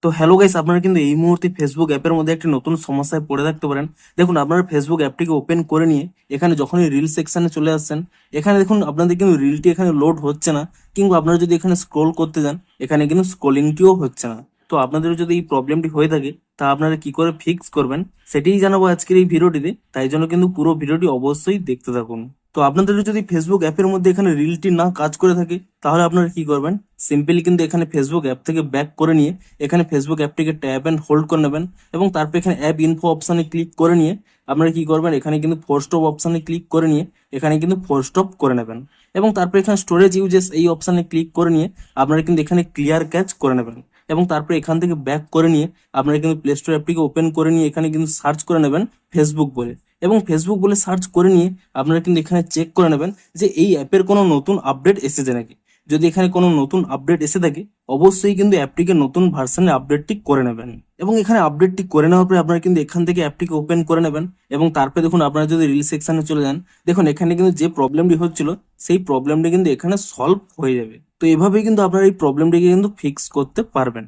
তো hello guys, আপনারা কিন্তু এই মুহূর্তে ফেসবুক অ্যাপের মধ্যে একটি নতুন সমস্যায় পড়ে থাকতে পারেন। দেখুন, আপনারা ফেসবুক অ্যাপটিকে ওপেন করে নিয়ে এখানে যখনই রিল সেকশনে চলে আসছেন, এখানে দেখুন আপনাদের কিন্তু রিলটি এখানে লোড হচ্ছে না, কিংবা আপনারা যদি এখানে স্ক্রোল করতে যান, এখানে কিন্তু স্ক্রোলিংটিও হচ্ছে না। তো আপনাদের যদি এই প্রবলেমটি হয়ে থাকে, তা আপনারা কি করে ফিক্স করবেন সেটাই জানাবো আজকের এই ভিডিওটিতে। তাই জন্য কিন্তু পুরো ভিডিওটি অবশ্যই দেখতে থাকুন। তো আপনাদের যদি ফেসবুক অ্যাপের মধ্যে এখানে রিলটি না কাজ করে থাকে, তাহলে আপনারা কি করবেন, সিম্পলি কিন্তু এখানে ফেসবুক অ্যাপ থেকে ব্যাক করে নিয়ে এখানে ফেসবুক অ্যাপটিকে ট্যাপ অ্যান্ড হোল্ড করে নেবেন, এবং তারপর এখানে অ্যাপ ইনফো অপশানে ক্লিক করে নিয়ে আপনারা কি করবেন, এখানে কিন্তু ফোর স্টপ অপশানে ক্লিক করে নিয়ে এখানে কিন্তু ফোর স্টপ করে নেবেন, এবং তারপর এখানে স্টোরেজ ইউজেস এই অপশানে ক্লিক করে নিয়ে আপনারা কিন্তু এখানে ক্লিয়ার ক্যাচ করে নেবেন, এবং তারপর এখান থেকে ব্যাক করে নিয়ে আপনারা কিন্তু প্লে স্টোর অ্যাপটিকে ওপেন করে নিয়ে এখানে কিন্তু সার্চ করে নেবেন ফেসবুক বলে, এবং ফেসবুক বলে সার্চ করে নিয়ে আপনারা কিন্তু এখানে চেক করে নেবেন যে এই অ্যাপের কোনো নতুন আপডেট এসেছে নাকি। যদি এখানে কোনো নতুন আপডেট এসে থাকে, অবশ্যই কিন্তু অ্যাপটিকে নতুন ভার্সনে আপডেটটি করে নেবেন, এবং এখানে আপডেটটি করে নেওয়ার পরে আপনারা কিন্তু এখান থেকে অ্যাপটিকে ওপেন করে নেবেন, এবং তারপরে দেখুন আপনারা যদি রিল সেকশনে চলে যান, দেখুন এখানে কিন্তু যে প্রবলেমটি হচ্ছিল সেই প্রবলেমটি কিন্তু এখানে সলভ হয়ে যাবে। তো এভাবেই কিন্তু আপনারা এই প্রবলেমটিকে কিন্তু ফিক্স করতে পারবেন।